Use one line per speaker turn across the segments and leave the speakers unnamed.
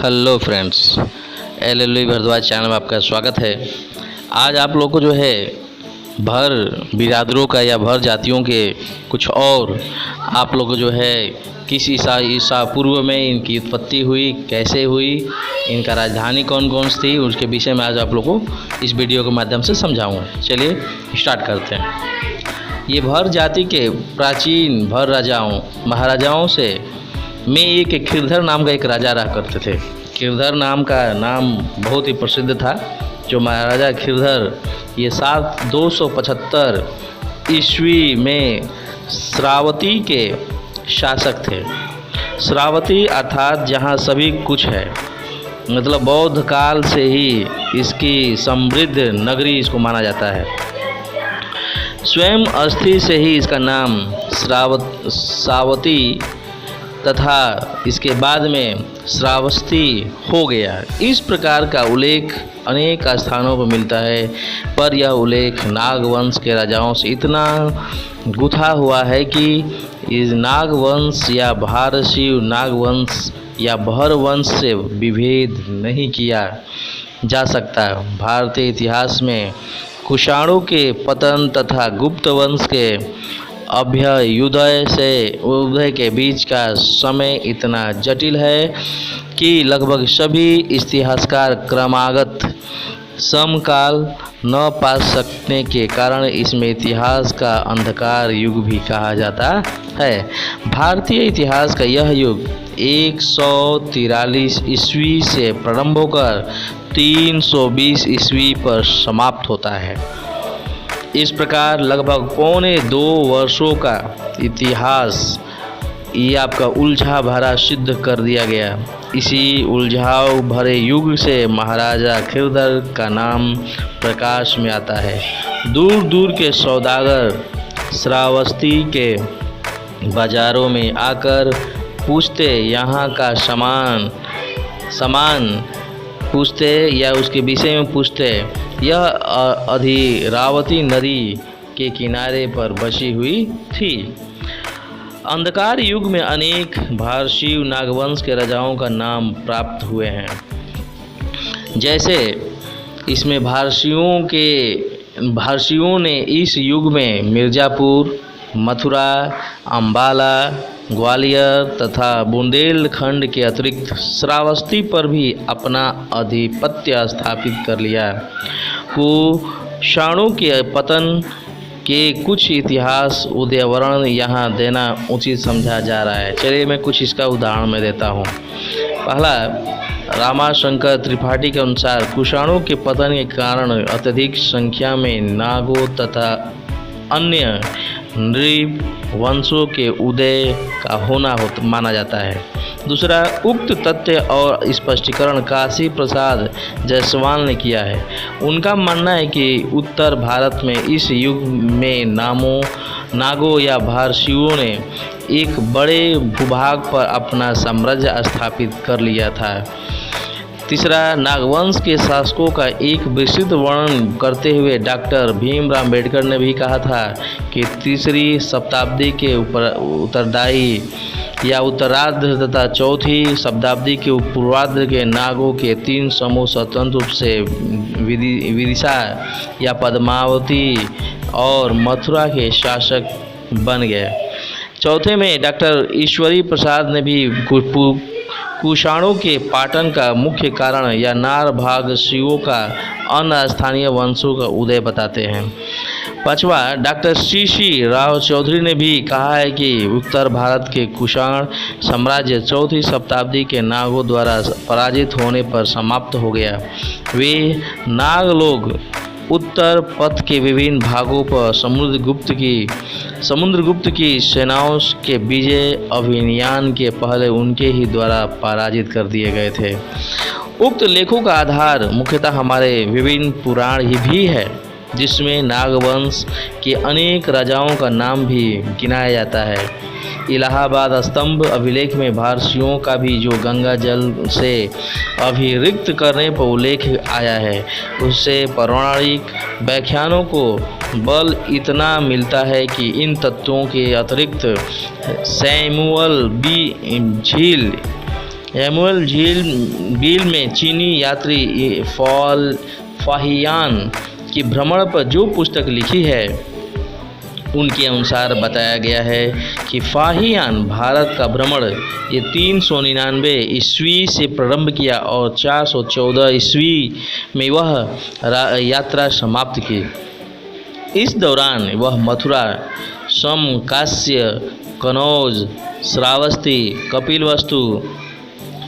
Hello friends, L Bharadwaj channel में आपका स्वागत है। आज आप लोग को जो है भर बिरादरों का या भर जातियों के कुछ और आप लोग को जो है किस ईसा पूर्व में इनकी उत्पत्ति हुई, कैसे हुई, इनका राजधानी कौन कौन सी थी, उसके विषय में आज आप लोग को इस वीडियो के माध्यम से समझाऊंगा। चलिए स्टार्ट करते हैं। ये भर जाति के प्राचीन भर राजाओं महाराजाओं से में एक खिरधर नाम का एक राजा रहा करते थे। खिरधर नाम का नाम बहुत ही प्रसिद्ध था। जो महाराजा खिरधर ये 275 ईस्वी में श्रावती के शासक थे। श्रावती अर्थात जहाँ सभी कुछ है, मतलब बौद्ध काल से ही इसकी समृद्ध नगरी इसको माना जाता है। स्वयं अस्थि से ही इसका नाम श्रावती तथा इसके बाद में श्रावस्ती हो गया। इस प्रकार का उल्लेख अनेक स्थानों पर मिलता है, पर यह उल्लेख नागवंश के राजाओं से इतना गुथा हुआ है कि इस नागवंश या भारशीय नागवंश या भर वंश से विभेद नहीं किया जा सकता। भारतीय इतिहास में कुषाणों के पतन तथा गुप्त वंश के उदय के बीच का समय इतना जटिल है कि लगभग सभी इतिहासकार क्रमागत समकाल न पा सकने के कारण इसमें इतिहास का अंधकार युग भी कहा जाता है। भारतीय इतिहास का यह युग 143 ईस्वी से प्रारंभ होकर 320 ईस्वी पर समाप्त होता है। इस प्रकार लगभग पौने 2 वर्षों का इतिहास ये आपका उलझा भरा सिद्ध कर दिया गया। इसी उलझाव भरे युग से महाराजा खिरधर का नाम प्रकाश में आता है। दूर दूर के सौदागर श्रावस्ती के बाजारों में आकर पूछते, यहाँ का सामान पूछते या उसके विषय में पूछते। यह अधिरावती नदी के किनारे पर बसी हुई थी। अंधकार युग में अनेक भारशीय नागवंश के राजाओं का नाम प्राप्त हुए हैं। जैसे इसमें भारशीयों ने इस युग में मिर्ज़ापुर, मथुरा, अम्बाला, ग्वालियर तथा बुंदेलखंड के अतिरिक्त श्रावस्ती पर भी अपना आधिपत्य स्थापित कर लिया। कुषाणों के पतन के कुछ इतिहास उदाहरण यहाँ देना उचित समझा जा रहा है। चलिए मैं कुछ इसका उदाहरण में देता हूँ। पहला, रामाशंकर त्रिपाठी के अनुसार कुषाणों के पतन के कारण अत्यधिक संख्या में नागों तथा अन्य नृप वंशों के उदय का होना माना जाता है। दूसरा, उक्त तथ्य और स्पष्टीकरण काशी प्रसाद जायसवाल ने किया है। उनका मानना है कि उत्तर भारत में इस युग में नागों या भारशीयों ने एक बड़े भूभाग पर अपना साम्राज्य स्थापित कर लिया था। तीसरा, नागवंश के शासकों का एक विस्तृत वर्णन करते हुए डॉक्टर भीमराव अम्बेडकर ने भी कहा था कि 3री शताब्दी के उत्तरार्ध या उत्तरार्ध तथा 4वीं शताब्दी के पूर्वार्ध के नागों के 3 समूह स्वतंत्र रूप से विदिशा या पद्मावती और मथुरा के शासक बन गए। चौथे में डॉक्टर ईश्वरी प्रसाद ने भी कुषाणों के पाटन का मुख्य कारण या नार भागशीयों का अन्य स्थानीय वंशों का उदय बताते हैं। पांचवा, डॉक्टर सी राव चौधरी ने भी कहा है कि उत्तर भारत के कुषाण साम्राज्य 4वीं शताब्दी के नागों द्वारा पराजित होने पर समाप्त हो गया। वे नाग लोग उत्तर पथ के विभिन्न भागों पर समुद्रगुप्त की सेनाओं के विजय अभियान के पहले उनके ही द्वारा पराजित कर दिए गए थे। उक्त लेखों का आधार मुख्यतः हमारे विभिन्न पुराण ही भी है, जिसमें नागवंश के अनेक राजाओं का नाम भी गिनाया जाता है। इलाहाबाद स्तंभ अभिलेख में भारशीयों का भी जो गंगा जल से अभिरिक्त करने पर उल्लेख आया है, उससे पौराणिक व्याख्यानों को बल इतना मिलता है कि इन तत्वों के अतिरिक्त सैमुअल बी झील यमुना झील में चीनी यात्री फाहियान की भ्रमण पर जो पुस्तक लिखी है उनके अनुसार बताया गया है कि फाहियान भारत का भ्रमण ये 399 ईस्वी से प्रारंभ किया और 414 ईस्वी में वह यात्रा समाप्त की। इस दौरान वह मथुरा, काश्य, कनौज, श्रावस्ती, कपिलवस्तु,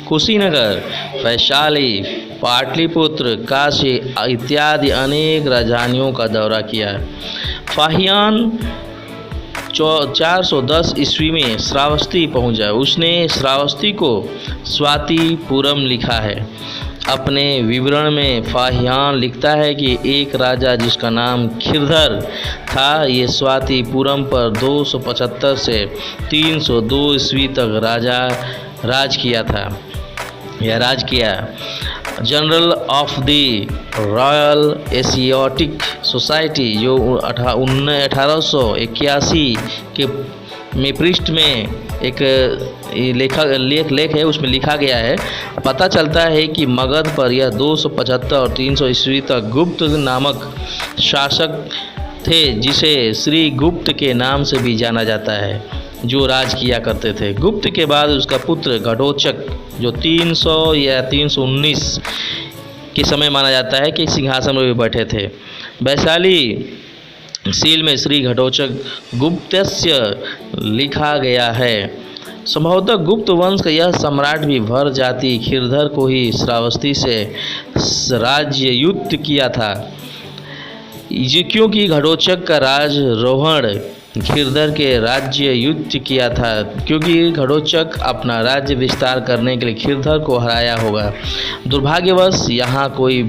कुशीनगर, वैशाली, पाटलिपुत्र, काशी इत्यादि अनेक राजधानियों का दौरा किया। फाहियान 410 ईस्वी में श्रावस्ती पहुंचा। उसने श्रावस्ती को स्वातिपुरम लिखा है। अपने विवरण में फाहियान लिखता है कि एक राजा जिसका नाम खिरधर था, ये स्वातिपुरम पर 275 से 302 ईस्वी तक राज किया। General of the royal Asiatic society जो 1881 के में पृष्ठ में एक लेख है, उसमें लिखा गया है। पता चलता है कि मगध पर यह 275 और 300 ईस्वी तक गुप्त नामक शासक थे, जिसे श्री गुप्त के नाम से भी जाना जाता है, जो राज किया करते थे। गुप्त के बाद उसका पुत्र घटोत्कच जो 300 या 319 के समय माना जाता है कि सिंहासन में भी बैठे थे। वैशाली सील में श्री घटोत्कच गुप्तस्य लिखा गया है। संभवतः गुप्त वंश का यह सम्राट भी भर जाति खिरधर को ही श्रावस्ती से राज्ययुत किया था, क्योंकि घटोत्कच का राजरोहण खिरधर के राज्य युद्ध किया था, क्योंकि घटोत्कच अपना राज्य विस्तार करने के लिए खिरधर को हराया होगा। दुर्भाग्यवश यहाँ कोई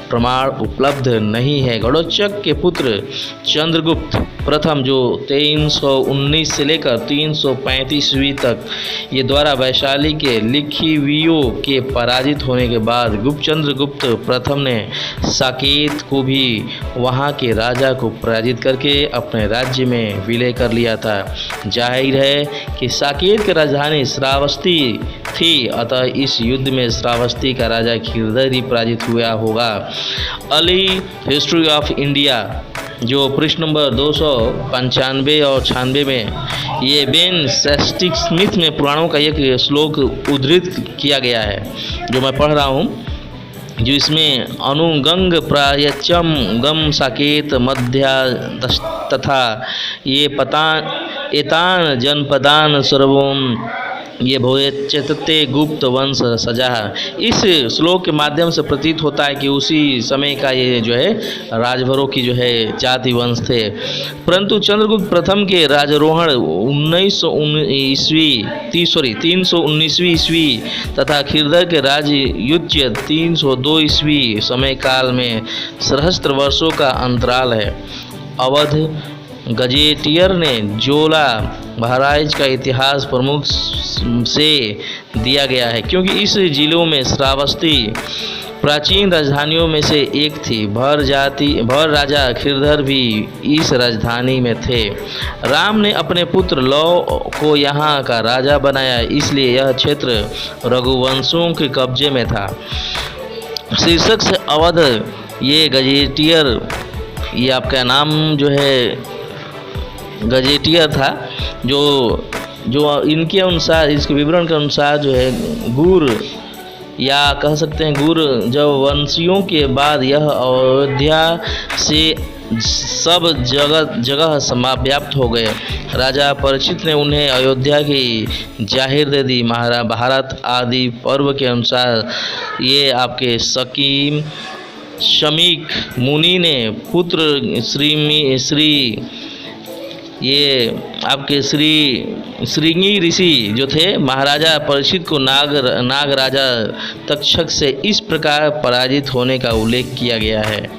प्रमाण उपलब्ध नहीं है। घटोत्कच के पुत्र चंद्रगुप्त प्रथम जो 319 से लेकर 335 ईस्वी तक ये द्वारा वैशाली के लिखिवियों के पराजित होने के बाद चंद्रगुप्त प्रथम ने साकेत को भी वहाँ के राजा को पराजित करके अपने राज्य में विलय कर लिया था। जाहिर है कि साकेत की राजधानी श्रावस्ती थी, अतः इस युद्ध में श्रावस्ती का राजा खिरधर ही पराजित हुआ होगा। अर्ली हिस्ट्री ऑफ इंडिया जो पृष्ठ नंबर 295 और 96 में ये बेन सेस्टिक स्मिथ में पुराणों का एक श्लोक उद्धृत किया गया है, जो मैं पढ़ रहा हूँ, जो इसमें अनुगंग प्रायचम गम साकेत मध्या तथा ये एतान जनपदान सर्वोम ये भोयचते गुप्त वंश सजा। इस श्लोक के माध्यम से प्रतीत होता है कि उसी समय का ये जो है राजभरों की जो है जाति वंश थे। परंतु चंद्रगुप्त प्रथम के राजरोहण 319वीं ईस्वी तथा खिरधर के राजयुज्य 302 ईस्वी समय काल में सहस्त्र वर्षों का अंतराल है। अवध गजेटियर ने जोला महाराज का इतिहास प्रमुख से दिया गया है, क्योंकि इस जिलों में श्रावस्ती प्राचीन राजधानियों में से एक थी। भर राजा खिरधर भी इस राजधानी में थे। राम ने अपने पुत्र लव को यहाँ का राजा बनाया, इसलिए यह क्षेत्र रघुवंशों के कब्जे में था। शीर्षक से अवध ये गजेटियर, ये आपका नाम जो है गजेटियर था, जो इनके अनुसार, इसके विवरण के अनुसार जो है गुर या कह सकते हैं गुर जब वंशियों के बाद यह अयोध्या से सब जगह समाव्याप्त हो गए। राजा परीक्षित ने उन्हें अयोध्या की जाहिर दे दी। महाभारत आदि पर्व के अनुसार ये आपके शमीक मुनि ने पुत्र श्रृंगी ऋषि जो थे महाराजा परीक्षित को नाग राजा तक्षक से इस प्रकार पराजित होने का उल्लेख किया गया है।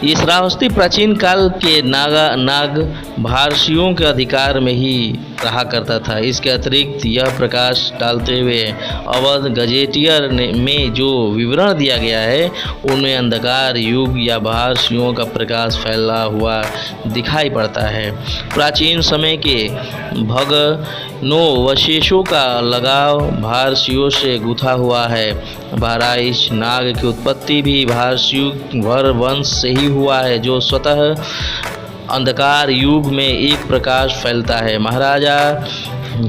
ये श्रावस्ती प्राचीन काल के नाग भारषियों के अधिकार में ही रहा करता था। इसके अतिरिक्त यह प्रकाश डालते हुए अवध गजेटियर में जो विवरण दिया गया है उनमें अंधकार युग या भारसियों का प्रकाश फैला हुआ दिखाई पड़ता है। प्राचीन समय के भग्नावशेषों का लगाव भारसियों से गुथा हुआ है। बहराइच नाग की उत्पत्ति भी भारसियों भर वंश से ही हुआ है, जो स्वतः अंधकार युग में एक प्रकाश फैलता है। महाराजा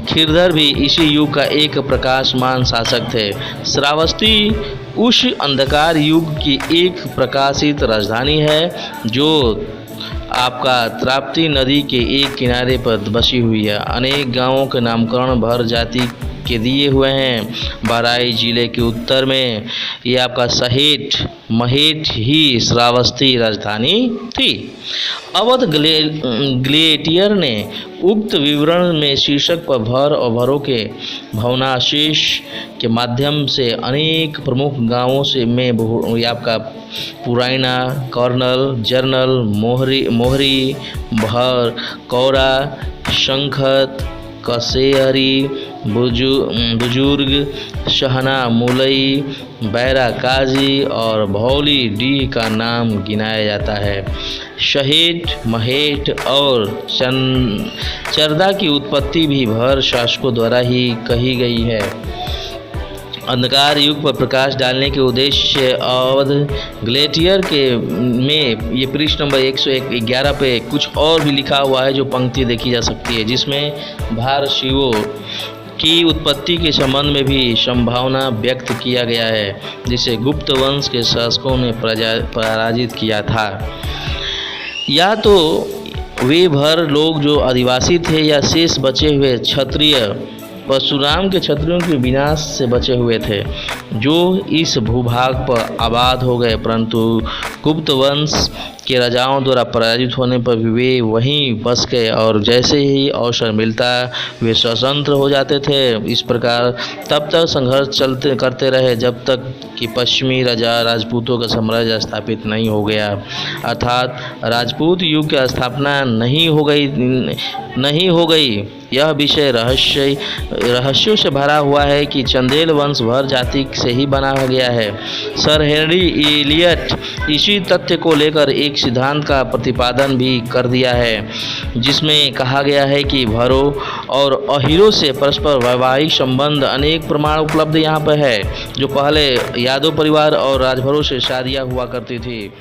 खिरधर भी इसी युग का एक प्रकाशमान शासक थे। श्रावस्ती उस अंधकार युग की एक प्रकाशित राजधानी है जो आपका ताप्ती नदी के एक किनारे पर बसी हुई है। अनेक गांवों के नामकरण भर जाति के दिए हुए हैं। बहराइच जिले के उत्तर में ये आपका सहेठ महेठ ही श्रावस्ती राजधानी थी। अवध ग्लेटियर ने उक्त विवरण में शीर्षक पर भर और भरों के भवनावशेष के माध्यम से अनेक प्रमुख गांवों से में आपका पुराइना, कर्नल, जर्नल, मोहरी, भर, कौरा, शंखत, कसेहरी, बुजुर्ग, शहना, मुलई, बैरा काजी और भौली डी का नाम गिनाया जाता है। सहेठ, महेठ और चरदा की उत्पत्ति भी भर शासकों द्वारा ही कही गई है। अंधकार युग पर प्रकाश डालने के उद्देश्य से अवध ग्लेटियर के में ये पृष्ठ नंबर 111 पे कुछ और भी लिखा हुआ है जो पंक्ति देखी जा सकती है, जिसमें भारसियों की उत्पत्ति के संबंध में भी संभावना व्यक्त किया गया है, जिसे गुप्त वंश के शासकों ने पराजित किया था। या तो वे भर लोग जो आदिवासी थे या शेष बचे हुए क्षत्रिय परशुराम के क्षत्रियों के विनाश से बचे हुए थे, जो इस भूभाग पर आबाद हो गए, परंतु गुप्त वंश के राजाओं द्वारा पराजित होने पर भी वे वहीं बस गए और जैसे ही अवसर मिलता वे स्वतंत्र हो जाते थे। इस प्रकार तब तक संघर्ष करते रहे जब तक कि पश्चिमी राजपूतों का साम्राज्य स्थापित नहीं हो गया, अर्थात राजपूत युग की स्थापना नहीं हो गई। यह विषय रहस्यों से भरा हुआ है कि चंदेल वंश भर जाति से ही बना गया है। सर हेनरी एलियट इसी तथ्य को लेकर एक सिद्धांत का प्रतिपादन भी कर दिया है, जिसमें कहा गया है कि भरों और अहीरों से परस्पर वैवाहिक संबंध अनेक प्रमाण उपलब्ध यहाँ पर है, जो पहले यादव परिवार और राजभरों से शादियाँ हुआ करती थी।